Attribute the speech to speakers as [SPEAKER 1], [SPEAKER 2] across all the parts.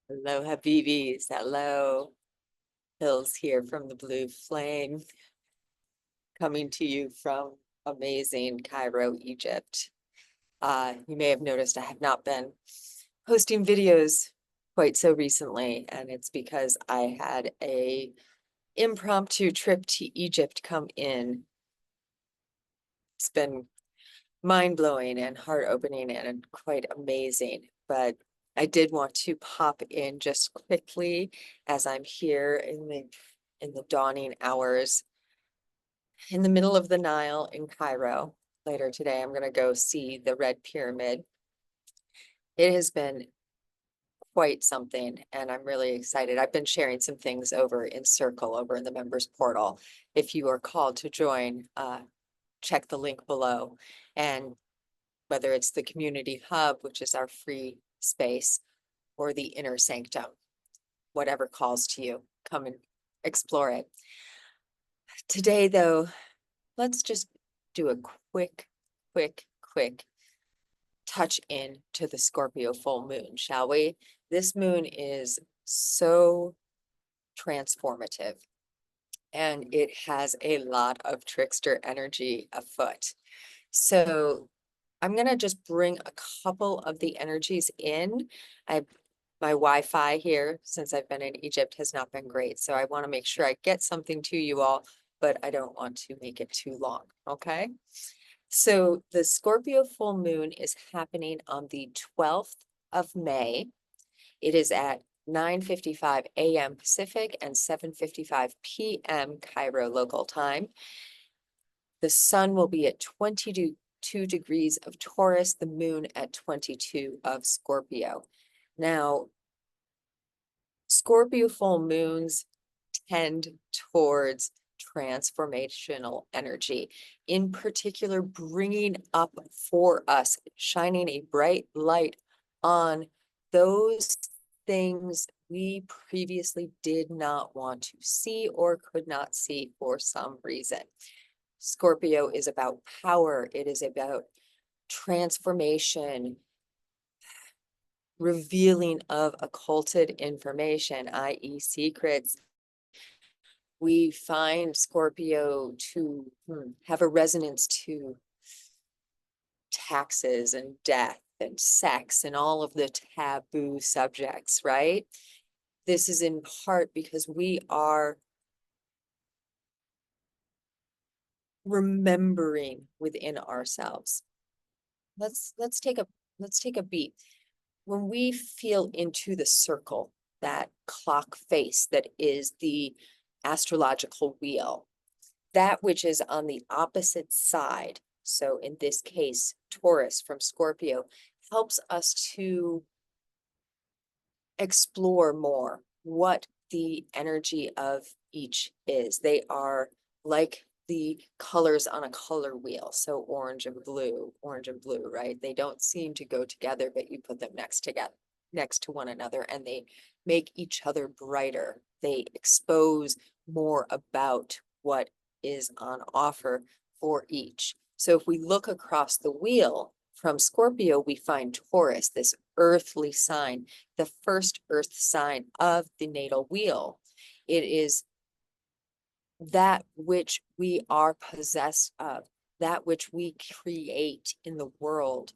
[SPEAKER 1] Hello, Habibis. Hello. Hills here from the Blue Flame, coming to you from amazing Cairo, Egypt. You may have noticed I have not been posting videos quite so recently, and it's because I had a impromptu trip to Egypt come in. It's been mind-blowing and heart-opening and quite amazing, but I did want to pop in just quickly as I'm here in the dawning hours in the middle of the Nile in Cairo. Later today, I'm going to go see the Red Pyramid. It has been quite something, and I'm really excited. I've been sharing some things over in Circle, over in the members portal. If you are called to join, check the link below. And whether it's the community hub, which is our free space, or the inner sanctum, whatever calls to you, come and explore it. Today, though, let's just do a quick touch in to the Scorpio full moon, shall we? This moon is so transformative, and it has a lot of trickster energy afoot. So I'm going to just bring a couple of the energies in. My Wi-Fi here, since I've been in Egypt, has not been great. So I want to make sure I get something to you all, but I don't want to make it too long, okay? So the Scorpio full moon is happening on the 12th of May. It is at 9:55 a.m. Pacific and 7:55 p.m. Cairo local time. The sun will be at 22 degrees of Taurus, the moon at 22 of Scorpio. Now, Scorpio full moons tend towards transformational energy, in particular, bringing up for us, shining a bright light on those things we previously did not want to see or could not see for some reason. Scorpio is about power. It is about transformation, revealing of occulted information, i.e. secrets. We find Scorpio to have a resonance to taxes and death and sex and all of the taboo subjects, right? This is in part because we are remembering within ourselves. Let's take a beat. When we feel into the circle, that clock face that is the astrological wheel, that which is on the opposite side, so in this case, Taurus from Scorpio, helps us to explore more what the energy of each is. They are like the colors on a color wheel. So orange and blue, right? They don't seem to go together, but you put them next to one another, and they make each other brighter. They expose more about what is on offer for each. So if we look across the wheel from Scorpio, we find Taurus, this earthly sign, the first earth sign of the natal wheel. It is that which we are possessed of, that which we create in the world.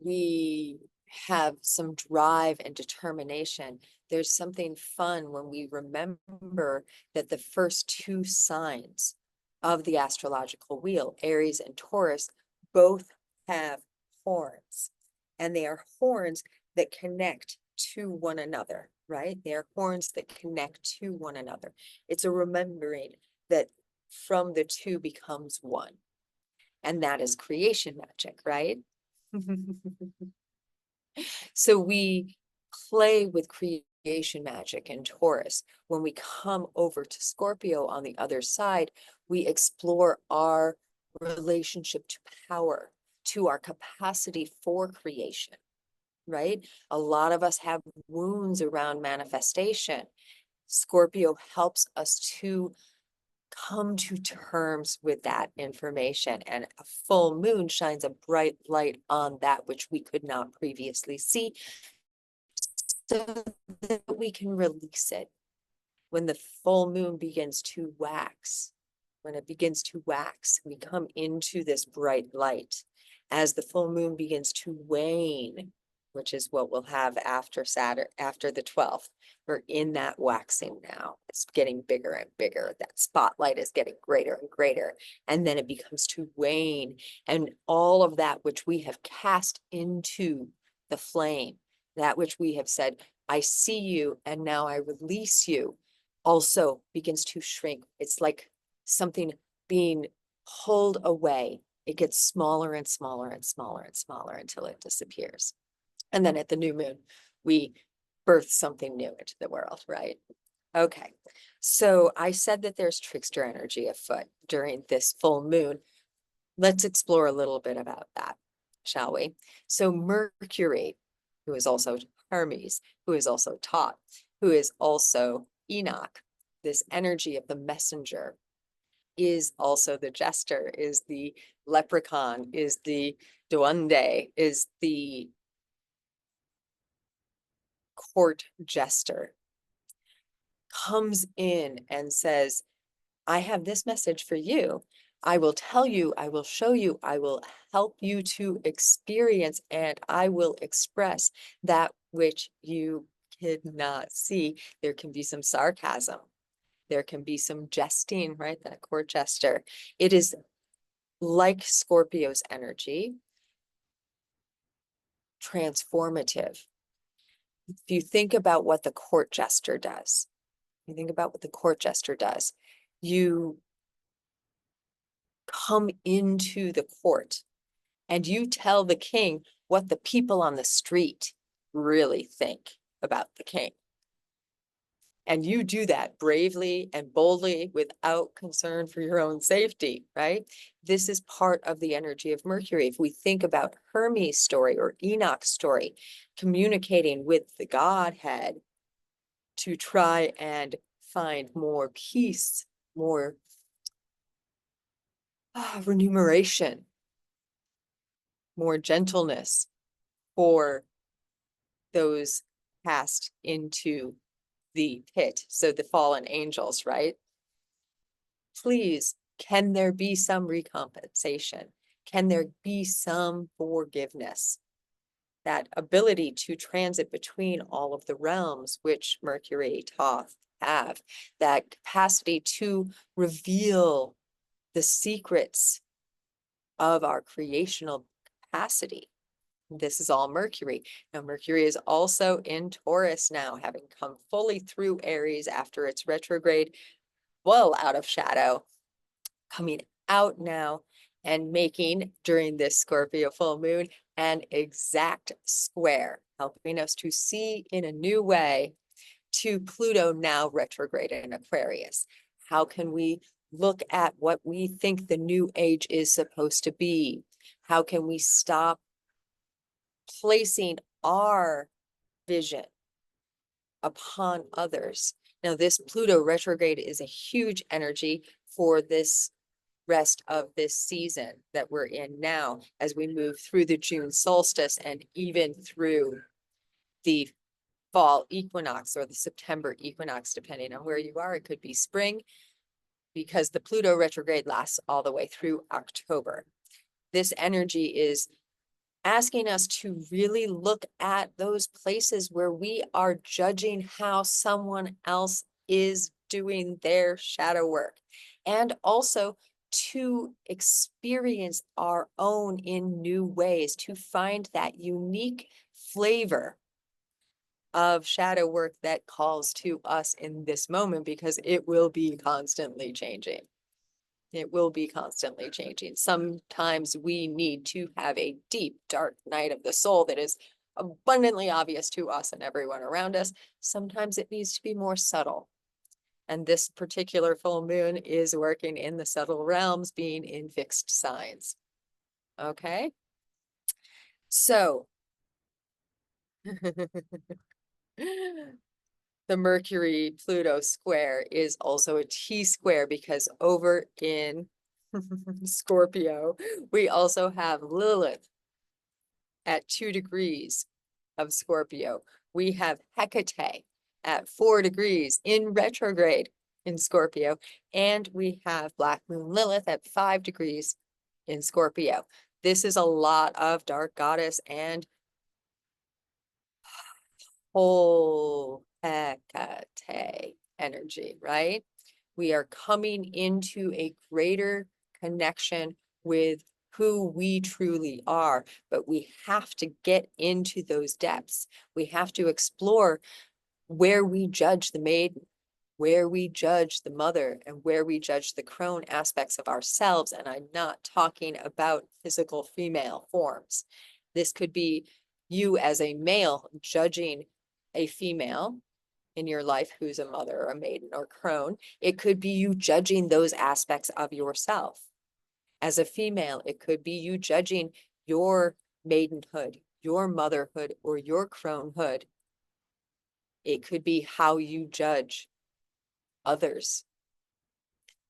[SPEAKER 1] We have some drive and determination. There's something fun when we remember that the first two signs of the astrological wheel, Aries and Taurus, both have horns, and they are horns that connect to one another, right? They are horns that connect to one another. It's a remembering that from the two becomes one, and that is creation magic, right? So we play with creation magic in Taurus. When we come over to Scorpio on the other side, we explore our relationship to power, to our capacity for creation, right? A lot of us have wounds around manifestation. Scorpio helps us to come to terms with that information, and a full moon shines a bright light on that which we could not previously see. so that we can release it. When the full moon begins to wax, when it begins to wax, we come into this bright light. As the full moon begins to wane, which is what we'll have after Saturn, after the 12th, we're in that waxing now. It's getting bigger and bigger. That spotlight is getting greater and greater. And then it becomes to wane. And all of that which we have cast into the flame, that which we have said, I see you and now I release you, also begins to shrink. It's like something being pulled away. It gets smaller and smaller and smaller and smaller until it disappears. And then at the new moon, we birth something new into the world, right? Okay, so I said that there's trickster energy afoot during this full moon. Let's explore a little bit about that, shall we? So Mercury, who is also Hermes, who is also Thoth, who is also Enoch, this energy of the messenger, is also the jester, is the leprechaun, is the duende, is the court jester, comes in and says, I have this message for you. I will tell you, I will show you, I will help you to experience, and I will express that which you could not see. There can be some sarcasm. There can be some jesting, right? That court jester. It is like Scorpio's energy, transformative. If you think about what the court jester does, you come into the court and you tell the king what the people on the street really think about the king. And you do that bravely and boldly without concern for your own safety, right? This is part of the energy of Mercury. If we think about Hermes' story or Enoch's story, communicating with the Godhead to try and find more peace, more remuneration, more gentleness for those cast into the pit, so the fallen angels, right? Please, can there be some recompensation? Can there be some forgiveness? That ability to transit between all of the realms, which Mercury, Thoth have, that capacity to reveal the secrets of our creational capacity. This is all Mercury. Now, Mercury is also in Taurus now, having come fully through Aries after its retrograde, well out of shadow, coming out now and making, during this Scorpio full moon, an exact square, helping us to see in a new way to Pluto, now retrograde in Aquarius. How can we look at what we think the new age is supposed to be? How can we stop placing our vision upon others? Now, this Pluto retrograde is a huge energy for this rest of this season that we're in now, as we move through the June solstice and even through the fall equinox or the September equinox, depending on where you are. It could be spring, because the Pluto retrograde lasts all the way through October. This energy is asking us to really look at those places where we are judging how someone else is doing their shadow work, and also to experience our own in new ways, to find that unique flavor of shadow work that calls to us in this moment, because it will be constantly changing. It will be constantly changing. Sometimes we need to have a deep, dark night of the soul that is abundantly obvious to us and everyone around us. Sometimes it needs to be more subtle. And this particular full moon is working in the subtle realms, being in fixed signs. Okay? So, the Mercury-Pluto square is also a T-square, because over in Scorpio, we also have Lilith at 2 degrees of Scorpio. We have Hekate at 4 degrees in retrograde in Scorpio. And we have Black Moon Lilith at 5 degrees in Scorpio. This is a lot of dark goddess and whole Hekate energy, right? We are coming into a greater connection with who we truly are, but we have to get into those depths. We have to explore where we judge the maiden, where we judge the mother, and where we judge the crone aspects of ourselves. And I'm not talking about physical female forms. This could be you as a male judging a female in your life who's a mother or a maiden or crone. It could be you judging those aspects of yourself. As a female, it could be you judging your maidenhood, your motherhood, or your cronehood. It could be how you judge others.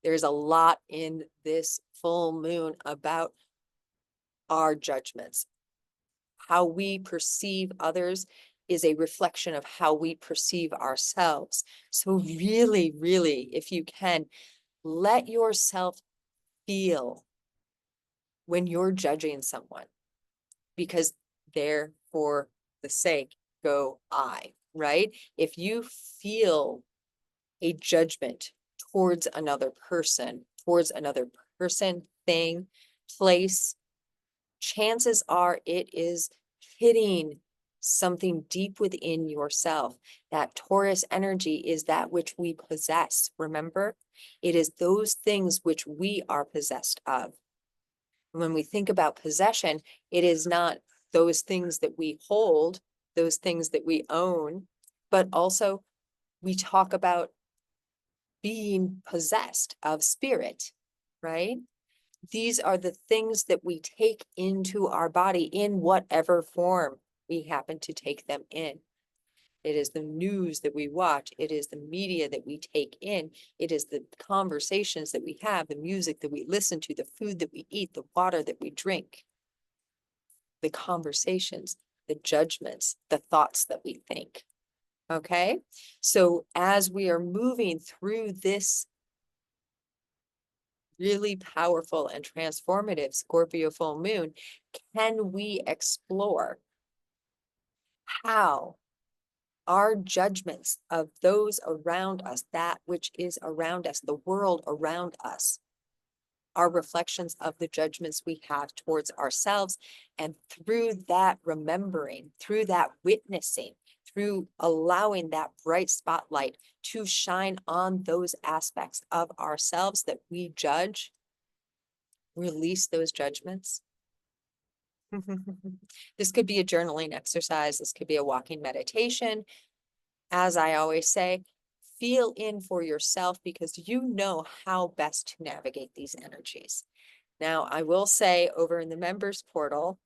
[SPEAKER 1] There's a lot in this full moon about our judgments. How we perceive others is a reflection of how we perceive ourselves. So really, really, if you can, let yourself feel when you're judging someone, because there for the sake go I, right? If you feel a judgment towards another person, thing, place, chances are it is hitting something deep within yourself. That Taurus energy is that which we possess, remember? It is those things which we are possessed of. When we think about possession, it is not those things that we hold, those things that we own, but also we talk about being possessed of spirit, right? These are the things that we take into our body in whatever form we happen to take them in. It is the news that we watch. It is the media that we take in. It is the conversations that we have, the music that we listen to, the food that we eat, the water that we drink, the conversations, the judgments, the thoughts that we think. Okay? So as we are moving through this really powerful and transformative Scorpio full moon, can we explore how our judgments of those around us, that which is around us, the world around us, are reflections of the judgments we have towards ourselves. And through that remembering, through that witnessing, through allowing that bright spotlight to shine on those aspects of ourselves that we judge, release those judgments. This could be a journaling exercise. This could be a walking meditation. As I always say, feel in for yourself because you know how best to navigate these energies. Now, I will say over in the members portal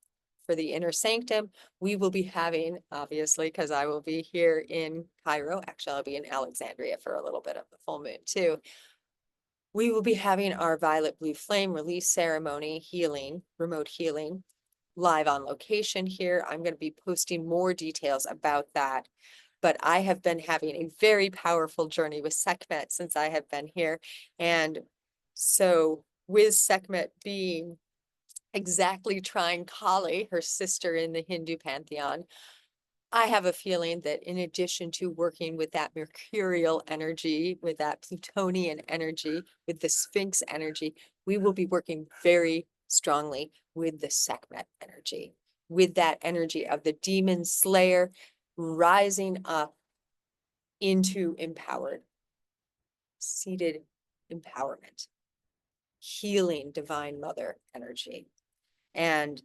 [SPEAKER 1] for the inner sanctum, we will be having, obviously, because I will be here in Cairo. Actually, I'll be in Alexandria for a little bit of the full moon too. We will be having our violet blue flame release ceremony, healing, remote healing, live on location here. I'm going to be posting more details about that. But I have been having a very powerful journey with Sekhmet since I have been here. And so with Sekhmet being exactly trine Kali, her sister in the Hindu pantheon, I have a feeling that in addition to working with that mercurial energy, with that Plutonian energy, with the Sphinx energy, we will be working very strongly with the Sekhmet energy, with that energy of the demon slayer rising up into empowered, seated empowerment, healing divine mother energy. And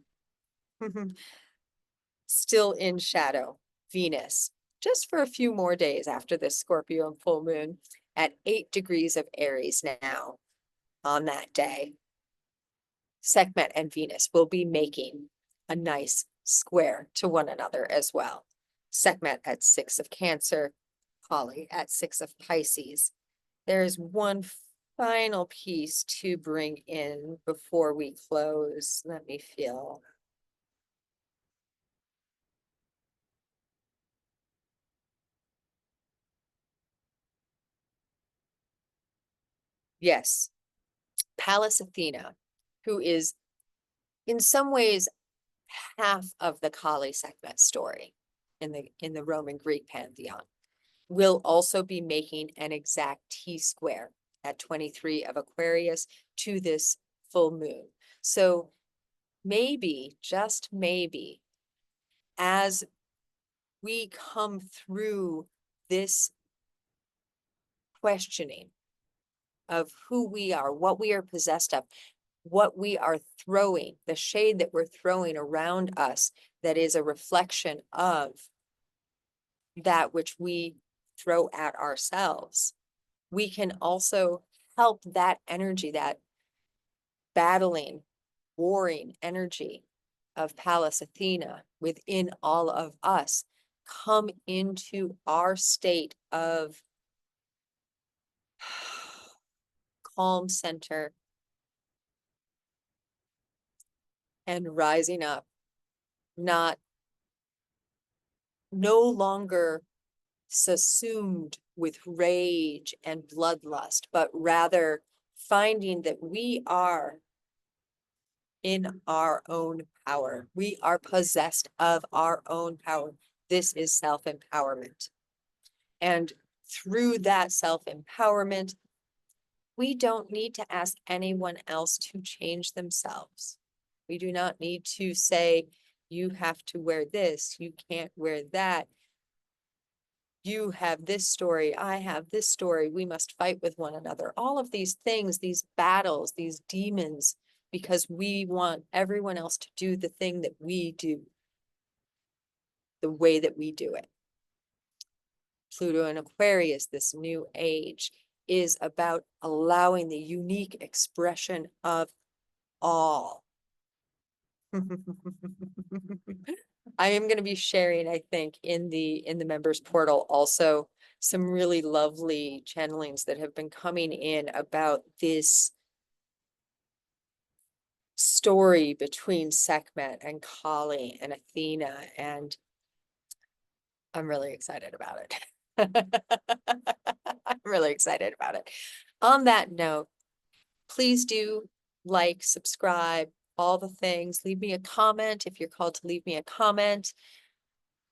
[SPEAKER 1] still in shadow, Venus, just for a few more days after this Scorpio and full moon at 8 degrees of Aries now on that day. Sekhmet and Venus will be making a nice square to one another as well. Sekhmet at 6 of Cancer, Kali at 6 of Pisces. There's one final piece to bring in before we close. Let me feel. Yes, Pallas Athena, who is in some ways half of the Kali Sekhmet story in the Roman Greek pantheon, will also be making an exact T-square at 23 of Aquarius to this full moon. So maybe, just maybe, as we come through this questioning of who we are, what we are possessed of, what we are throwing, the shade that we're throwing around us that is a reflection of that which we throw at ourselves, we can also help that energy, that battling, warring energy of Pallas Athena within all of us come into our state of calm center and rising up, not no longer subsumed with rage and bloodlust, but rather finding that we are in our own power. We are possessed of our own power. This is self-empowerment. And through that self-empowerment, we don't need to ask anyone else to change themselves. We do not need to say, you have to wear this, you can't wear that. You have this story, I have this story, we must fight with one another. All of these things, these battles, these demons, because we want everyone else to do the thing that we do, the way that we do it. Pluto and Aquarius, this new age, is about allowing the unique expression of all. I am going to be sharing, I think, in the members portal also some really lovely channelings that have been coming in about this story between Sekhmet and Kali and Athena, and I'm really excited about it. I'm really excited about it. On that note, please do like, subscribe, all the things. Leave me a comment if you're called to leave me a comment.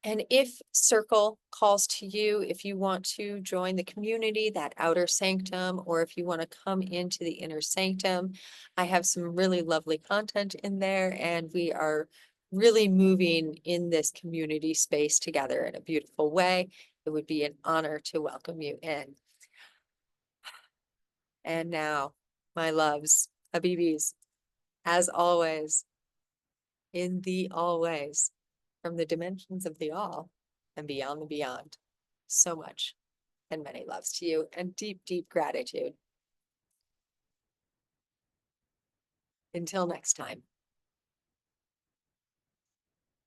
[SPEAKER 1] And if Circle calls to you, if you want to join the community, that outer sanctum, or if you want to come into the inner sanctum, I have some really lovely content in there, and we are really moving in this community space together in a beautiful way. It would be an honor to welcome you in. And now, my loves, Habibis, as always, in the always, from the dimensions of the all and beyond the beyond. So much and many loves to you, and deep, deep gratitude. Until next time.